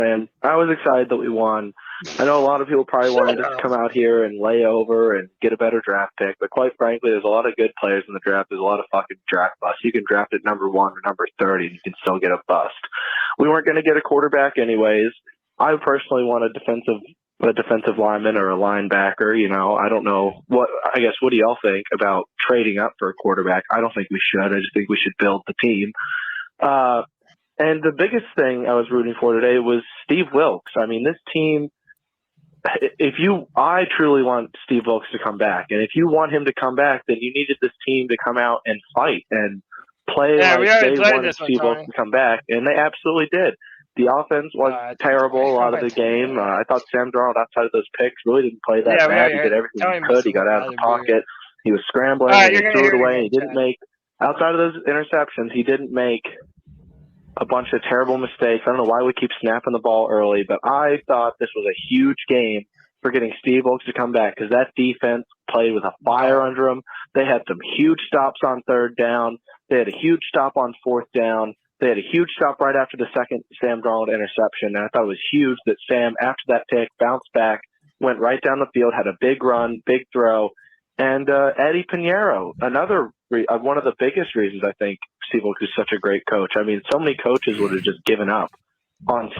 man. I was excited that we won. I know a lot of people probably wanted us to come out here and lay over and get a better draft pick, but quite frankly, there's a lot of good players in the draft. There's a lot of fucking draft busts. You can draft at number 1 or number 30, and you can still get a bust. We weren't going to get a quarterback anyways. I personally want a defensive lineman or a linebacker. You know, I don't know what do y'all think about trading up for a quarterback? I don't think we should. I just think we should build the team. And the biggest thing I was rooting for today was Steve Wilks. I mean, this team, I truly want Steve Wilks to come back. And if you want him to come back, then you needed this team to come out and fight and play like they wanted Steve Wilks to come back. And they absolutely did. The offense was terrible a lot of the game. I thought Sam Darnold, outside of those picks, really didn't play that bad. He did everything he could. He got out of the pocket. He was scrambling. And he threw it away. He didn't make, outside of those interceptions, he didn't make a bunch of terrible mistakes. I don't know why we keep snapping the ball early, but I thought this was a huge game for getting Steve Wilks to come back because that defense played with a fire under them. They had some huge stops on 3rd down. They had a huge stop on 4th down. They had a huge stop right after the second Sam Darnold interception. And I thought it was huge that Sam, after that pick, bounced back, went right down the field, had a big run, big throw. And Eddie Pinheiro, one of the biggest reasons I think Steve Wilks is such a great coach. I mean, so many coaches would have just given up on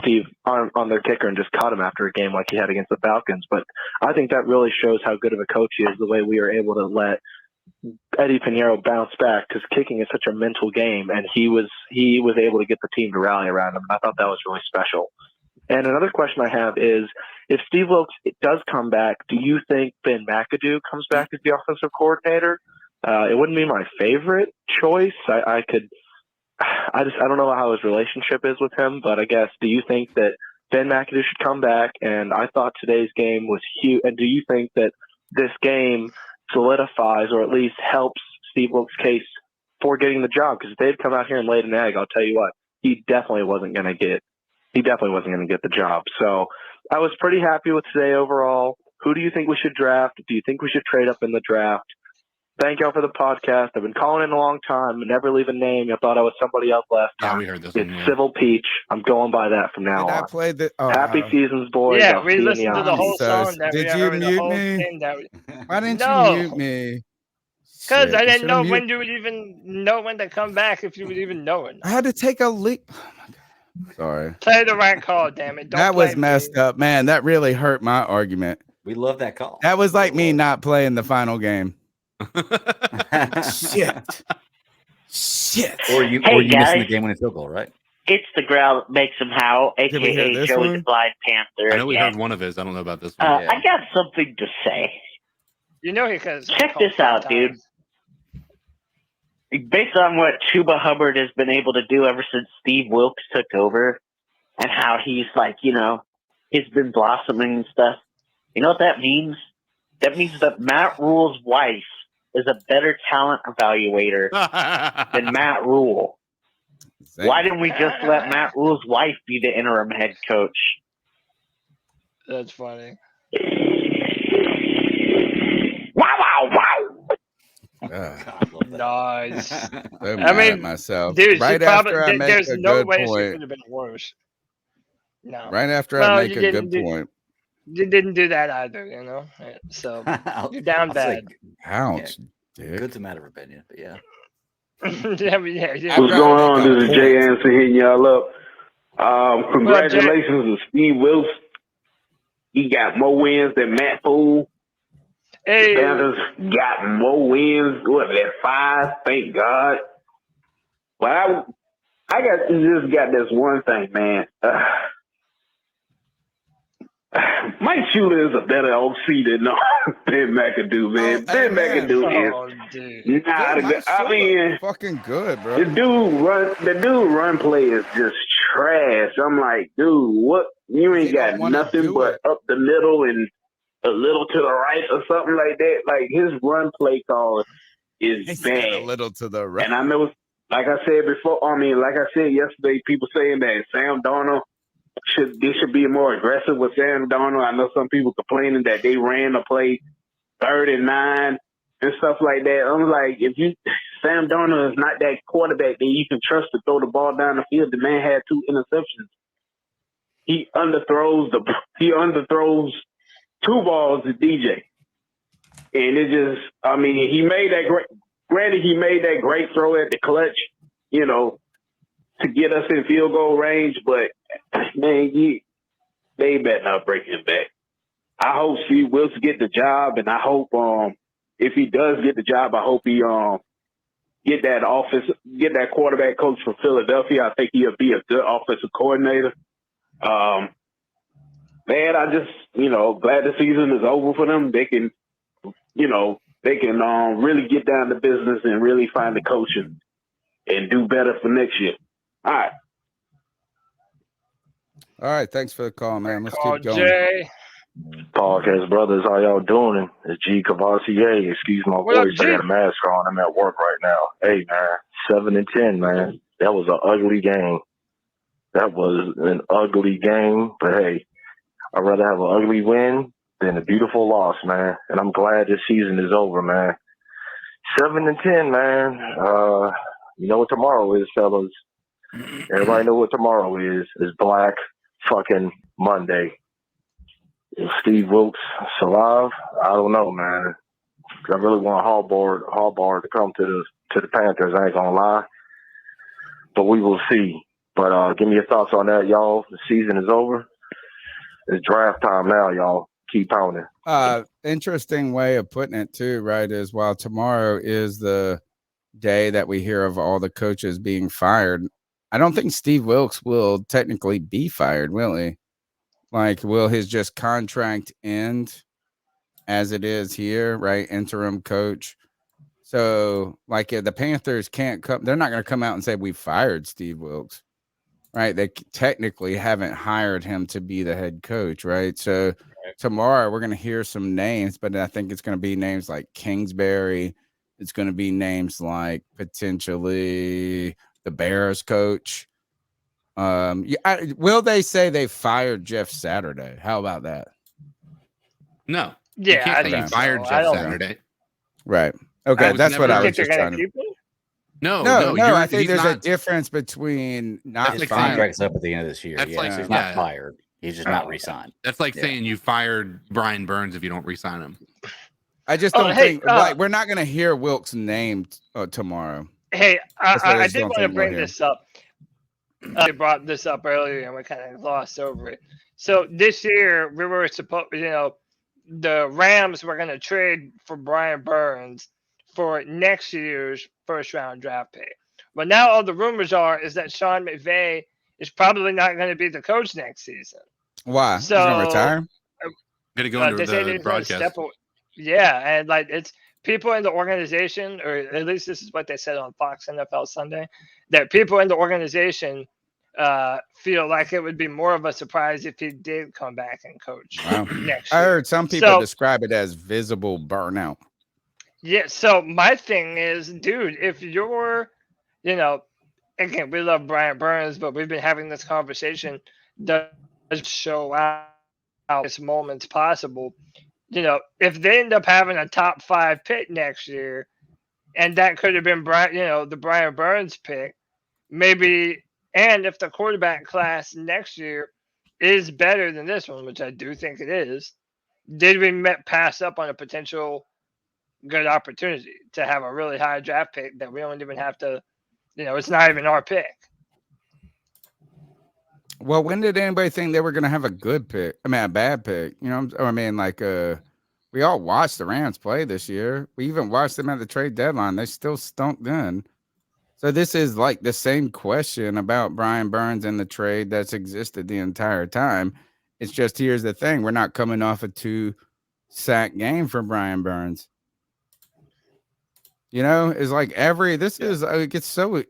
their kicker and just cut him after a game like he had against the Falcons. But I think that really shows how good of a coach he is, the way we were able to let Eddie Pinheiro bounce back, because kicking is such a mental game, and he was able to get the team to rally around him. I thought that was really special. And another question I have is, if Steve Wilks does come back, do you think Ben McAdoo comes back as the offensive coordinator? It wouldn't be my favorite choice. I don't know how his relationship is with him, but I guess, do you think that Ben McAdoo should come back? And I thought today's game was huge. And do you think that this game solidifies or at least helps Steve Wilks' case for getting the job? Because if they'd come out here and laid an egg, I'll tell you what, he definitely wasn't going to get the job. So I was pretty happy with today overall. Who do you think we should draft? Do you think we should trade up in the draft? Thank y'all for the podcast. I've been calling in a long time. Never leave a name. I thought I was somebody else last time. Yeah, we heard this. It's Civil Peach. I'm going by that from now on. Happy seasons, boys. Yeah, we listened to the whole song. Did you mute me? Why didn't you mute me? Because I didn't know when you would even know when to come back, if you would even know it. I had to take a leak. Oh my God. Sorry. Play the right call, damn it. That was messed up, man. That really hurt my argument. We love that call. That was like me not playing the final game. Shit. Or you missing the game when it's field goal, right? It's the growl that makes him howl, a.k.a. Joey the Blind Panther. I know we heard one of his. I don't know about this one. I got something to say. You know he can. Check this out, dude. Based on what Chuba Hubbard has been able to do ever since Steve Wilks took over, and how he's he's been blossoming and stuff. You know what that means? That means that Matt Rule's wife is a better talent evaluator than Matt Rule. Same. Why didn't we just let Matt Rule's wife be the interim head coach? That's funny. God, nice. I mean, myself. Dude, right after I make there's a no good way point. she could have been worse. No. Right after I make a good point. You didn't do that either, you know. So you're down bad. Ouch. Yeah, good's a matter of opinion, but yeah. yeah. What's going on? This is Jay Anderson hitting y'all up. Congratulations to Steve Wilks. He got more wins than Matt Poole. Hey. The Panthers got more wins. What, that 5? Thank God. Well, I just got this one thing, man. Mike Shula is a better OC than Ben McAdoo, man. Ben McAdoo is not a good. I mean, fucking good, bro. The dude run play is just trash. I'm like, dude, what? You ain't got nothing but up the middle and a little to the right or something like that. Like, his run play call is bad. A little to the right. And I know, like I said before, like I said yesterday, people saying that Sam Darnold should be more aggressive with Sam Darnold. I know some people complaining that they ran the play 3rd and 9 and stuff like that. I'm like, Sam Darnold is not that quarterback that you can trust to throw the ball down the field. The man had 2 interceptions. he underthrows two balls to DJ. And it just, I mean, he made that great throw at the clutch, you know, to get us in field goal range. But, man, they better not break him back. I hope Steve Wilks get the job, and I hope if he does get the job, I hope he get that quarterback coach from Philadelphia. I think he'll be a good offensive coordinator. Man, I just, glad the season is over for them. They can really get down to business and really find the coach and do better for next year. All right. All right. Thanks for the call, man. Let's keep going. Jay. Podcast brothers, how y'all doing? It's G Cavassier. Excuse my voice. I got a mask on. I'm at work right now. Hey, man, 7-10, man. That was an ugly game. That was an ugly game. But, hey, I'd rather have an ugly win than a beautiful loss, man. And I'm glad this season is over, man. 7-10, man. You know what tomorrow is, fellas. Everybody know what tomorrow is. It's Black fucking Monday. Is Steve Wilks alive? I don't know, man. I really want Harbaugh to come to the Panthers. I ain't gonna lie, but we will see. But give me your thoughts on that, y'all. The season is over. It's draft time now, y'all. Keep pounding. Interesting way of putting it too, right? Is while tomorrow is the day that we hear of all the coaches being fired, I don't think Steve Wilks will technically be fired, will he? Like, will his just contract end as it is here, right? Interim coach. So, like, the Panthers can't come. They're not going to come out and say we fired Steve Wilks, right? They technically haven't hired him to be the head coach, right? So tomorrow we're going to hear some names, but I think it's going to be names like Kingsbury. It's going to be names like potentially the Bears coach. Will they say they fired Jeff Saturday? How about that? No. Yeah, I think fired Jeff Saturday. Right. Okay, that's what I was just trying to. No. I think there's a difference between not his fired. contract's up at the end of this year. That's like, he's not fired. He's just not re-signed. That's like saying you fired Brian Burns if you don't re-sign him. I just don't think like we're not going to hear Wilks' name tomorrow. Hey, I did want to bring this up. I brought this up earlier and we kind of glossed over it. So this year we were supposed, the Rams were going to trade for Brian Burns for next year's first round draft pick. But now all the rumors is that Sean McVay is probably not going to be the coach next season. Why? So, he's going to retire? Going to go into the broadcast. Yeah, and like it's people in the organization, or at least this is what they said on Fox NFL Sunday, that people in the organization feel like it would be more of a surprise if he did come back and coach next year. I heard some people describe it as visible burnout. Yeah, so my thing is, dude, if you're, again, we love Brian Burns, but we've been having this conversation that show out this moment's possible. If they end up having a top 5 pick next year, and that could have been the Brian Burns pick, maybe, and if the quarterback class next year is better than this one, which I do think it is, did we pass up on a potential good opportunity to have a really high draft pick that we don't even have to, it's not even our pick? Well, when did anybody think they were going to have a good pick? I mean, a bad pick. We all watched the Rams play this year. We even watched them at the trade deadline. They still stunk then. So this is like the same question about Brian Burns and the trade that's existed the entire time. It's just, here's the thing. We're not coming off a 2-sack game for Brian Burns. It's like it gets so...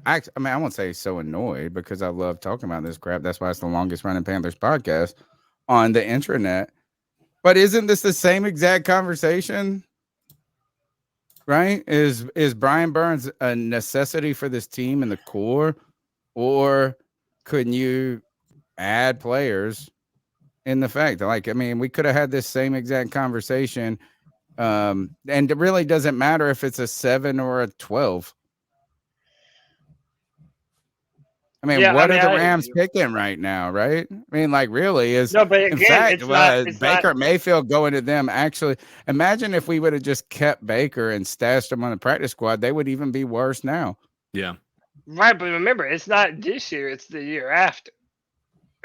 I won't say so annoyed because I love talking about this crap. That's why it's the longest running Panthers podcast on the intranet. But isn't this the same exact conversation? Right? Is Brian Burns a necessity for this team in the core? Or couldn't you add players in the fact that, we could have had this same exact conversation. And it really doesn't matter if it's a 7 or a 12. I mean, what are the Rams picking right now, right? I mean, like, really is. No, but again, in fact, it's Baker not, Mayfield going to them. Actually, imagine if we would have just kept Baker and stashed him on the practice squad, they would even be worse now. Yeah. Right, but remember, it's not this year; it's the year after.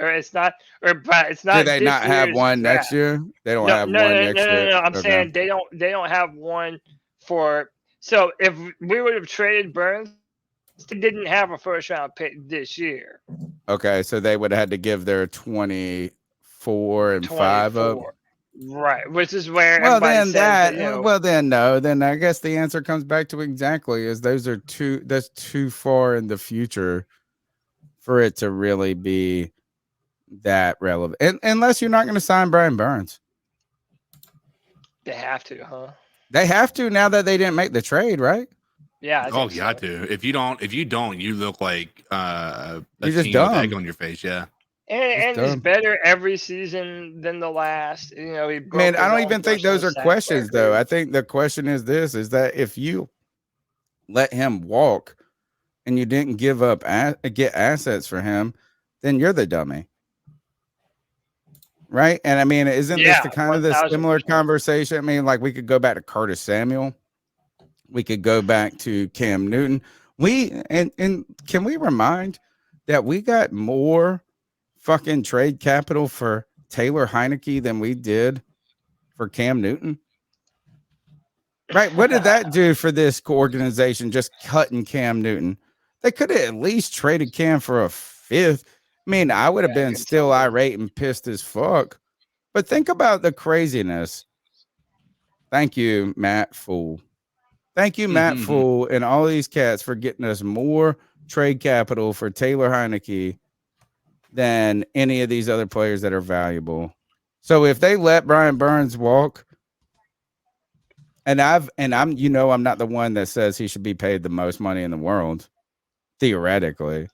Or it's not. It's not. Do they not have one next year? They don't have one next year. No. I'm saying they don't have one for. So if we would have traded Burns, they didn't have a first round pick this year. Okay, so they would have had to give their 24 and 5 up. Right, which is where well then says, that, well then no, then I guess the answer comes back to exactly is that's too far in the future for it to really be that relevant. And unless you're not going to sign Brian Burns. They have to, huh? They have to now that they didn't make the trade, right? Yeah. You have to. If you don't, you look like a you're just team dumb. with egg on your face. Yeah. And he's better every season than the last. You know, I don't even think those are questions, though. I think the question is this: is that if you let him walk and you didn't give up get assets for him, then you're the dummy. Right. And I mean, isn't this the kind of the similar conversation? I mean, like we could go back to Curtis Samuel. We could go back to Cam Newton. And can we remind that we got more fucking trade capital for Taylor Heineke than we did for Cam Newton? Right. What did that do for this organization? Just cutting Cam Newton. They could have at least traded Cam for a fifth. I mean, I would have been still irate and pissed as fuck. But think about the craziness. Thank you, Matt Fool. Thank you, Matt Fool, and all these cats for getting us more trade capital for Taylor Heineke than any of these other players that are valuable. So if they let Brian Burns walk, and I'm not the one that says he should be paid the most money in the world, theoretically.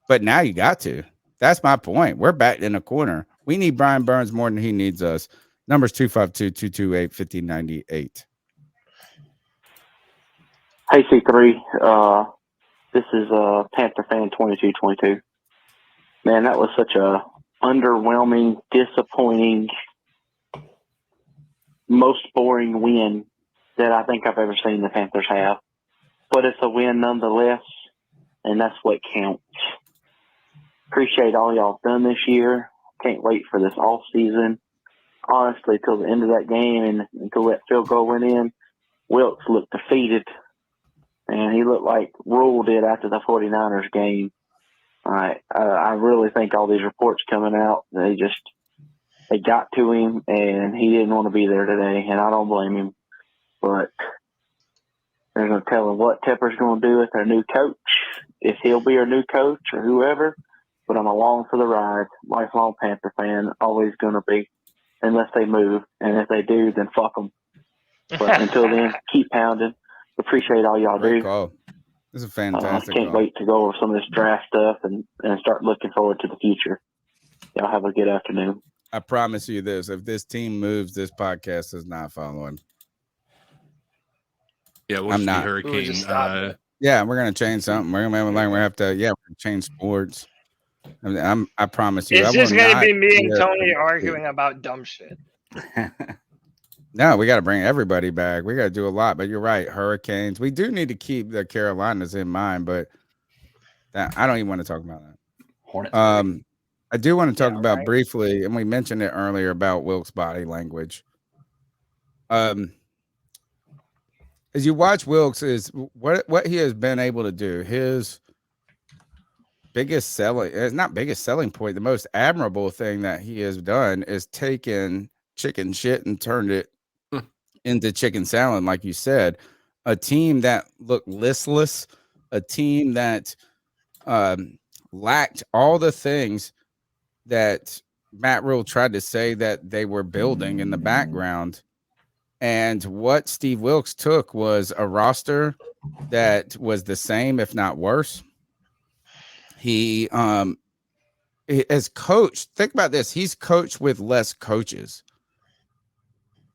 But now you got to. That's my point. We're back in a corner. We need Brian Burns more than he needs us. Numbers 252-228-5098. Hey, C3. This is Panther fan 2222. Man, that was such a underwhelming, disappointing, most boring win that I think I've ever seen the Panthers have. But it's a win nonetheless, and that's what counts. Appreciate all y'all done this year. Can't wait for this off season. Honestly, till the end of that game and until that field goal went in, Wilks looked defeated. And he looked like Rule did after the 49ers game. I really think all these reports coming out, they got to him, and he didn't want to be there today, and I don't blame him. But there's no telling what Tepper's going to do with their new coach, if he'll be our new coach or whoever. But I'm along for the ride. Lifelong Panther fan, always going to be, unless they move. And if they do, then fuck them. But until then, keep pounding. Appreciate all y'all do. Call. This is fantastic. I can't wait to go over some of this draft stuff and start looking forward to the future. Y'all have a good afternoon. I promise you this. If this team moves, this podcast is not following. Yeah, I'm not. Hurricane. Yeah, we're going to change something. We're going to change sports. I promise you. It's just going to be me and Tony arguing about dumb shit. No, we got to bring everybody back. We got to do a lot, but you're right. Hurricanes. We do need to keep the Carolinas in mind, but I don't even want to talk about that. Hornets. I do want to talk about briefly, and we mentioned it earlier about Wilks' body language. As you watch Wilks, is what he has been able to do. His biggest selling point, the most admirable thing that he has done is taken chicken shit and turned it into chicken salad, like you said. A team that looked listless, a team that lacked all the things that Matt Rule tried to say that they were building in the background. And what Steve Wilks took was a roster that was the same, if not worse. He has coached. Think about this. He's coached with less coaches.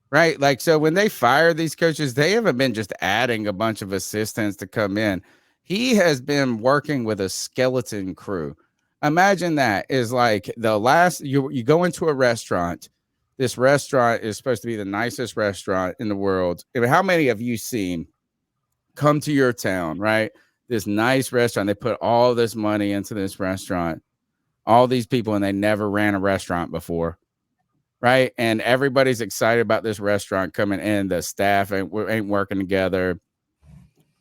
Right? Like, so when they fire these coaches, they haven't been just adding a bunch of assistants to come in. He has been working with a skeleton crew. Imagine that is like the last you go into a restaurant. This restaurant is supposed to be the nicest restaurant in the world. I mean, how many of you seen come to your town, right? This nice restaurant. They put all this money into this restaurant, all these people, and they never ran a restaurant before, right? And everybody's excited about this restaurant coming in. The staff ain't working together.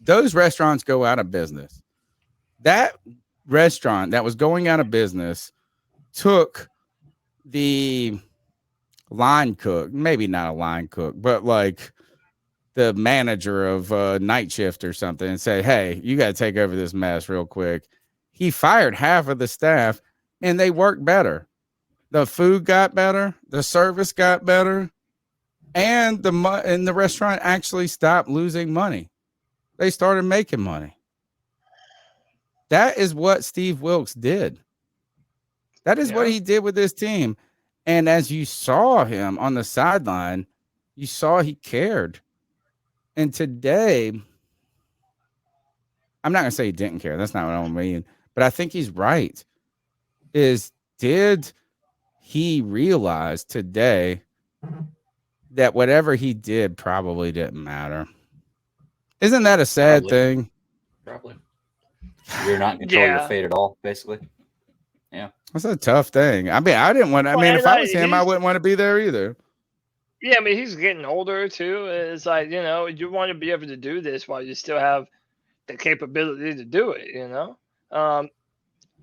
Those restaurants go out of business. That restaurant that was going out of business took the line cook, maybe not a line cook, but like the manager of night shift or something, and say, hey, you got to take over this mess real quick. He fired half of the staff and they worked better. The food got better. The service got better. And the restaurant actually stopped losing money. They started making money. That is what Steve Wilks did. That is what he did with this team. And as you saw him on the sideline, you saw he cared. And today, I'm not going to say he didn't care. That's not what I mean. But I think he's right. Did he realize today that whatever he did probably didn't matter? Isn't that a sad thing? Probably. You're not in control of your fate at all, basically. Yeah. That's a tough thing. I mean, I didn't want to, if I was him, I wouldn't want to be there either. Yeah, I mean, he's getting older too. It's like, you want to be able to do this while you still have the capability to do it,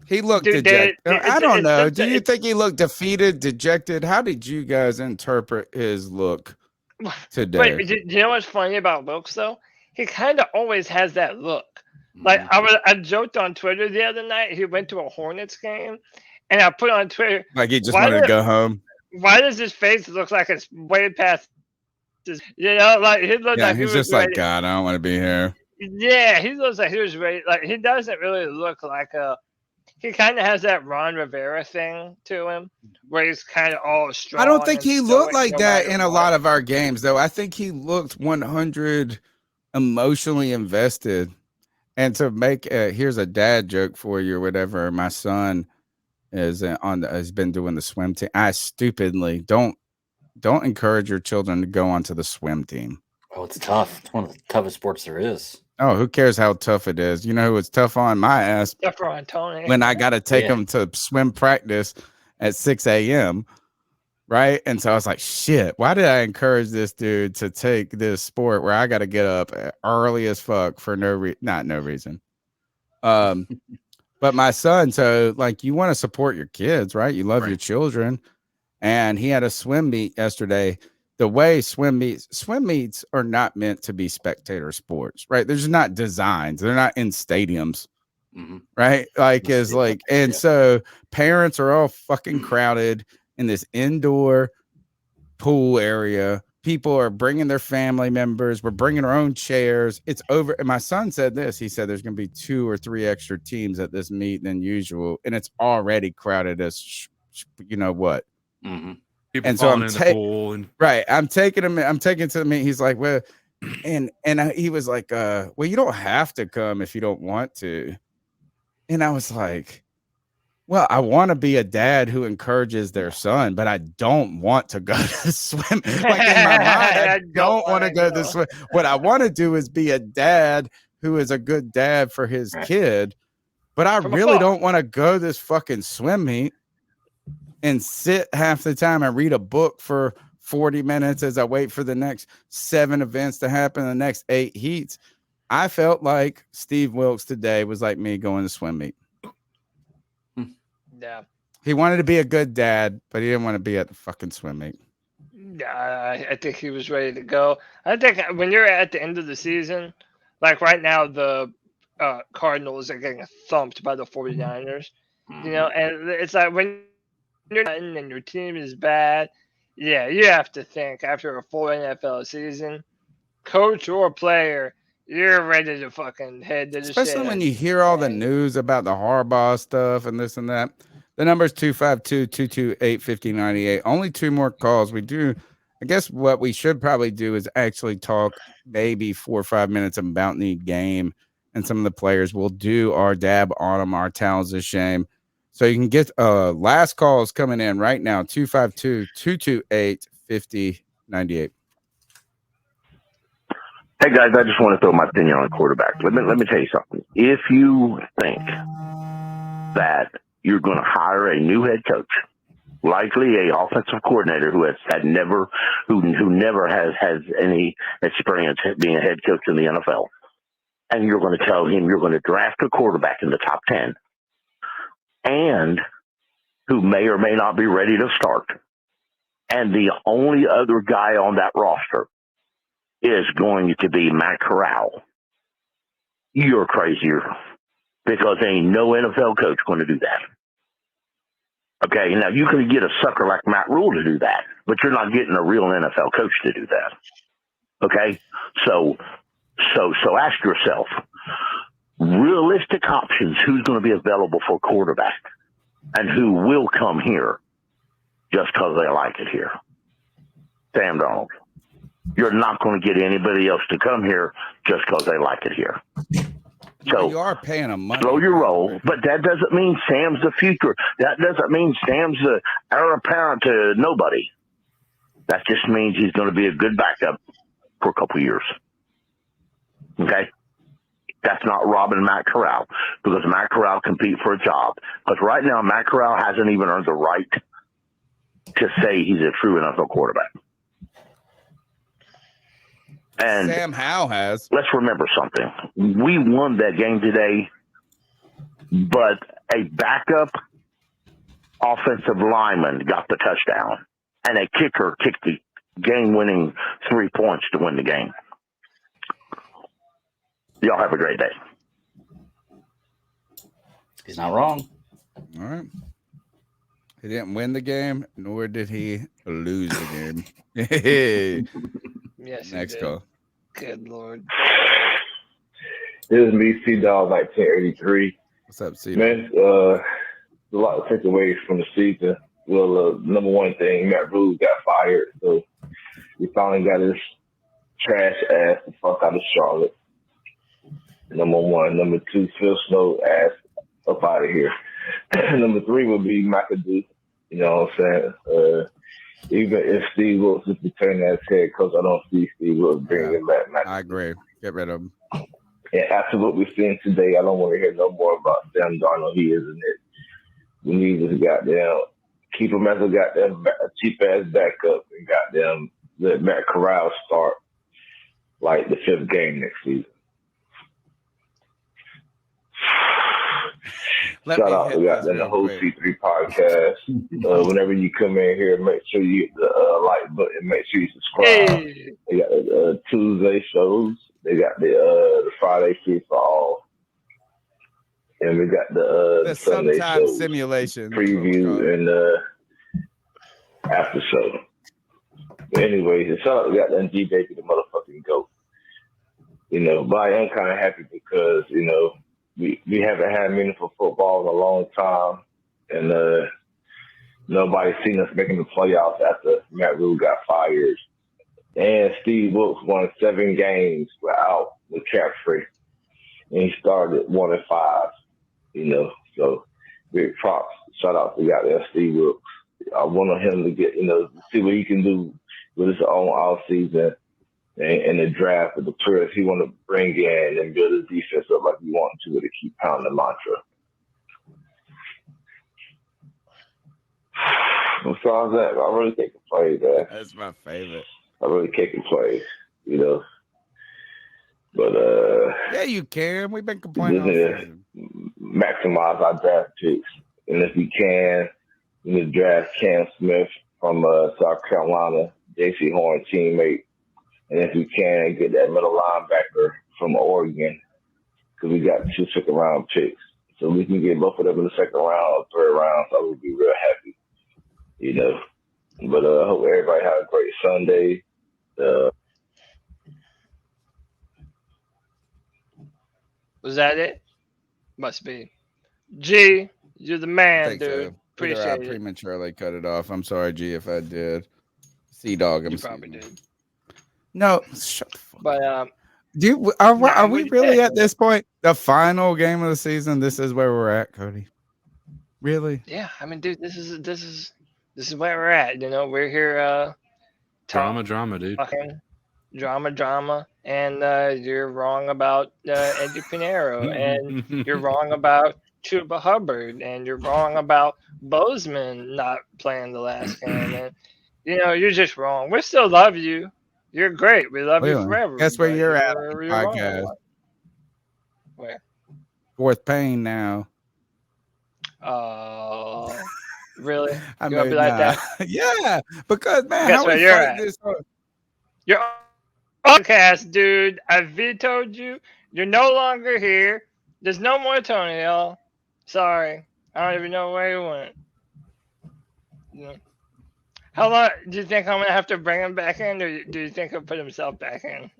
He looked dejected. I don't know. Do you think he looked defeated, dejected? How did you guys interpret his look today? But you know what's funny about Wilks, though? He kind of always has that look. Like, I joked on Twitter the other night. He went to a Hornets game, and I put on Twitter, like he just wanted to go home. Why does his face look like it's way past his, like he looks like he's just like, God, I don't want to be here. Yeah, he looks like he was ready. Like, he doesn't really look like he kind of has that Ron Rivera thing to him, where he's kind of all strong. I don't think he looked like that in a lot of our games, though. I think he looked 100 emotionally invested. And to make here's a dad joke for you or whatever. My son has been doing the swim team. I stupidly don't encourage your children to go onto the swim team. Oh, it's tough. It's one of the toughest sports there is. Oh, who cares how tough it is? You know who it's tough on? My ass. Tough on Tony. When I got to take them to swim practice at 6 a.m. Right. And so I was like, shit, why did I encourage this dude to take this sport where I got to get up early as fuck for no reason? But my son, so like, you want to support your kids, right? You love your children. And he had a swim meet yesterday. The way swim meets are not meant to be spectator sports, right? They're just not designed. They're not in stadiums, right? Like, so parents are all fucking crowded in this indoor pool area. People are bringing their family members. We're bringing our own chairs. It's over. And my son said this. He said there's going to be 2 or 3 extra teams at this meet than usual. And it's already crowded as you know what. People and so I'm in the pool and I'm taking him to the meet. He's like, well, and he was like, well, you don't have to come if you don't want to. And I was like, well, I want to be a dad who encourages their son, but I don't want to go to swim. Like, in my mind, I don't want to go to swim. What I want to do is be a dad who is a good dad for his kid, but I really don't want to go to this fucking swim meet and sit half the time and read a book for 40 minutes as I wait for the next 7 events to happen, the next 8 heats. I felt like Steve Wilks today was like me going to swim meet. Yeah. He wanted to be a good dad, but he didn't want to be at the fucking swim meet. Yeah, I think he was ready to go. I think when you're at the end of the season, like right now, the Cardinals are getting thumped by the 49ers, and it's like when you're done and your team is bad, yeah, you have to think after a full NFL season, coach or player, you're ready to fucking head to the especially when you hear all the news about the Harbaugh stuff and this and that. The number is 252-228-5098. Only 2 more calls. We do. I guess what we should probably do is actually talk maybe 4 or 5 minutes about the game and some of the players. We'll do our dab on them. Our talent's a shame. So you can get last calls coming in right now, 252-228-5098. Hey guys, I just want to throw my opinion on quarterback. Let me tell you something. If you think that you're going to hire a new head coach, likely a offensive coordinator who never has any experience being a head coach in the NFL, and you're going to tell him you're going to draft a quarterback in the top 10, and who may or may not be ready to start, and the only other guy on that roster is going to be Matt Corral, you're crazier, because ain't no NFL coach going to do that. Okay, now you can get a sucker like Matt Rule to do that, but you're not getting a real NFL coach to do that. Okay, so ask yourself, realistic options, who's going to be available for quarterback, and who will come here just because they like it here? Sam Darnold. You're not going to get anybody else to come here just because they like it here. So you are paying them money. Slow your roll, but that doesn't mean Sam's the future. That doesn't mean Sam's the heir apparent to nobody. That just means he's going to be a good backup for a couple of years. Okay? That's not robbing Matt Corral, because Matt Corral compete for a job. Because right now, Matt Corral hasn't even earned the right to say he's a true NFL quarterback. And Sam Howell has. Let's remember something. We won that game today, but a backup offensive lineman got the touchdown, and a kicker kicked the game-winning 3 points to win the game. Y'all have a great day. He's not wrong. All right. He didn't win the game, nor did he lose the game. Yes. Next call. Good Lord. This is me, C-Dog, 1983. What's up, C? Man, a lot of takeaways from the season. Well, number one thing, Matt Rule got fired, so he finally got his trash ass the fuck out of Charlotte. Number one. Number two, Phil Snow ass up out of here. Number three would be McAdoo. You know what I'm saying? Even if Steve Wilks is returning as head coach, I don't see Steve Wilks bringing back McAdoo. I agree. Get rid of him. And after what we're seeing today, I don't want to hear no more about Sam Darnold. He isn't it. We need this goddamn keep him as a goddamn cheap ass backup and goddamn let Matt Corral start like the 5th game next season. Shout out to the whole C3 podcast. Whenever you come in here, make sure you hit the like button. Make sure you subscribe. Hey. They got the Tuesday shows. They got the Friday free for all, and we got the Sunday show simulation preview and after show. But anyways, shout out to goddamn G Baby, the motherfucking GOAT. You know, but I am kind of happy because you know. We haven't had meaningful football in a long time, and nobody's seen us making the playoffs after Matt Rule got fired. And Steve Wilks won 7 games without the cap free, and he started 1-5. You know, so big props. Shout out to goddamn Steve Wilks. I want him to get see what he can do with his own off season. And the draft of the players he want to bring in and build his defense up like he wants to keep pounding the mantra. Besides that, I really can't complain, man. That's my favorite. I really can't complain, you know. But yeah, you can. We've been complaining all season. Maximize our draft picks, and if you can, you know, draft Cam Smith from South Carolina, J.C. Horn teammate. And if we can, get that middle linebacker from Oregon, because we got 2 second-round picks. So we can get both of them in the 2nd round or 3rd round, so I would be real happy, you know. But I hope everybody have a great Sunday. Was that it? Must be. G, you're the man, dude. So. Appreciate it. I prematurely cut it off. I'm sorry, G, if I did. C-Dog, you probably did. No, shut the fuck up. Are we really at this point? The final game of the season. This is where we're at, Cody. Really? Yeah, I mean, dude, this is where we're at. You know, we're here. Drama, dude. Drama, and you're wrong about Eddie Pinheiro, and you're wrong about Chuba Hubbard, and you're wrong about Bozeman not playing the last game, and you're just wrong. We still love you. You're great. We love you forever. Guess where you're at? Podcast. Where? Fourth Pain now. Oh, really? I you gonna be like that? Yeah, because man, guess how where we you're fight at? This You're podcast, dude. I vetoed you. You're no longer here. There's no more Tony, y'all. Sorry, I don't even know where he went. How long do you think I'm gonna have to bring him back in, or do you think he'll put himself back in?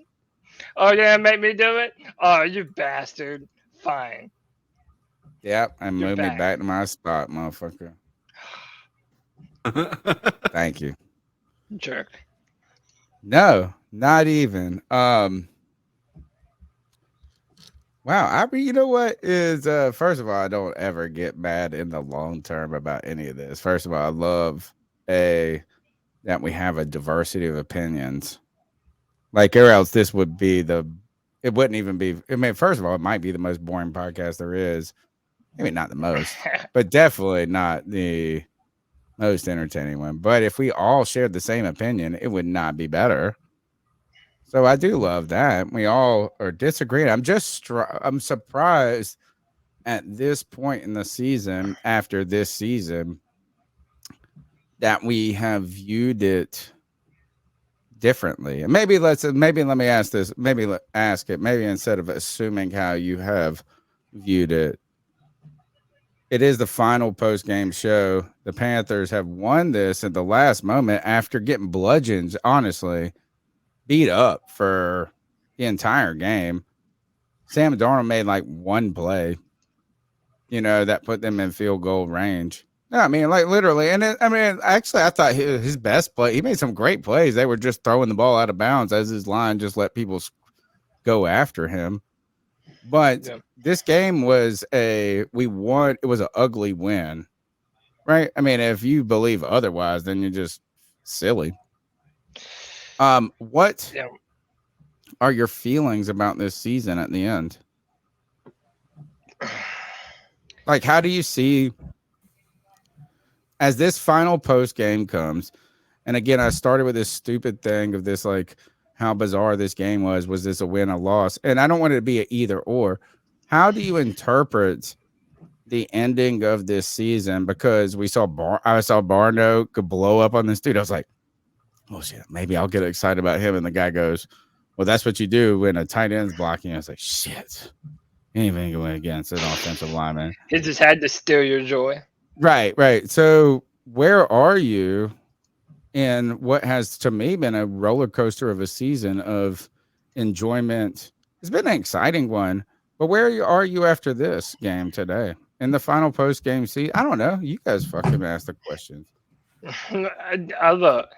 Oh, you're gonna make me do it? Oh, you bastard! Fine. Yep, and move me back to my spot, motherfucker. Thank you. Jerk. No, not even. Wow, you know what is first of all, I don't ever get mad in the long term about any of this. First of all, I love that we have a diversity of opinions. Like, or else this would be it wouldn't even be. I mean, first of all, it might be the most boring podcast there is. Maybe not the most, but definitely not the most entertaining one. But if we all shared the same opinion, it would not be better. So I do love that. We all are disagreeing. I'm surprised at this point in the season, after this season, that we have viewed it differently. And maybe let me ask this. Maybe ask it. Maybe instead of assuming how you have viewed it. It is the final post-game show. The Panthers have won this at the last moment after getting bludgeoned, honestly, beat up for the entire game. Sam Darnold made like one play, that put them in field goal range. No, I mean, like literally. And actually, I thought his best play, he made some great plays. They were just throwing the ball out of bounds as his line just let people go after him. But this game was we won. It was an ugly win, right? I mean, if you believe otherwise, then you're just silly. What are your feelings about this season at the end? Like, how do you see as this final post game comes? And again, I started with this stupid thing of this, like, how bizarre this game was. Was this a win or loss? And I don't want it to be an either or. How do you interpret the ending of this season? Because I saw Barno could blow up on this dude. I was like, oh shit, maybe I'll get excited about him. And the guy goes, well, that's what you do when a tight end's blocking. I was like, shit, he ain't even going against an offensive lineman. He just had to steal your joy. Right. So where are you in what has, to me, been a roller coaster of a season of enjoyment? It's been an exciting one, but where are you after this game today in the final post game season? I don't know. You guys fucking ask the questions. I look.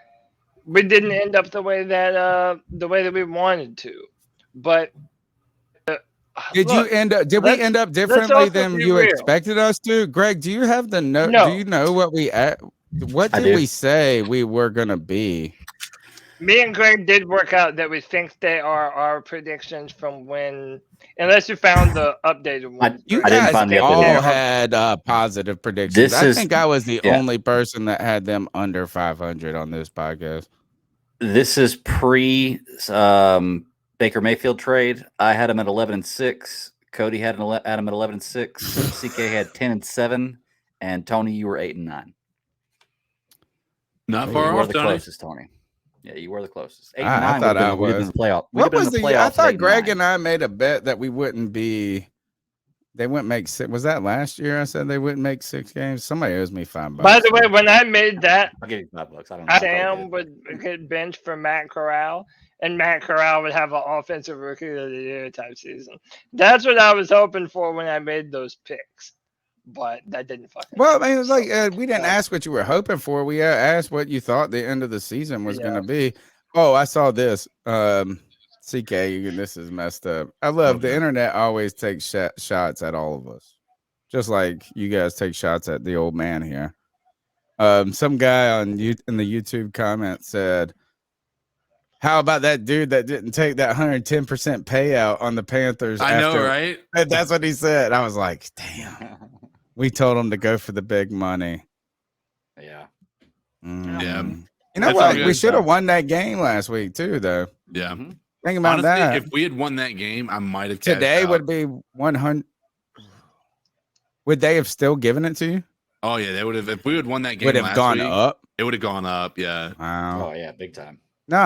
We didn't end up the way that we wanted to, but did we end up differently than you expected us to? Greg, do you have the note? No. Do you know what we say we were gonna be? Me and Greg did work out that we think they are our predictions from when, unless you found the updated one. You guys all had positive predictions. I think I was the only person that had them under 500 on this podcast. This is pre Baker Mayfield trade. I had him at 11-6. Cody had him at 11-6. CK had 10-7, and Tony, you were 8-9. Not far off, you were the Tony. Closest, Tony. Yeah, you were the closest. 8-9. I thought I was. Playoff. What was the? I thought Greg and I made a bet that we wouldn't be. They wouldn't make 6. Was that last year? I said they wouldn't make 6 games. Somebody owes me $5. By the way, when I made that, I'll give you $5. I don't know. Sam would get benched for Matt Corral, and Matt Corral would have an offensive rookie of the year type season. That's what I was hoping for when I made those picks, but that didn't fucking. Well, I mean, it was like we didn't ask what you were hoping for. We asked what you thought the end of the season was going to be. Oh, I saw this. CK, this is messed up. I love the internet always takes shots at all of us. Just like you guys take shots at the old man here. Some guy in the YouTube comment said, how about that dude that didn't take that 110% payout on the Panthers? I know, right? That's what he said. I was like, damn. We told him to go for the big money. Yeah. Yeah. You know what? We should have won that game last week too, though. Yeah. Think about Honestly, that. If we had won that game, I might have. Today would be 100. Would they have still given it to you? Oh yeah, they would have. If we had won that game, would have gone up. It would have gone up. Yeah. Wow. Oh yeah, big time. No,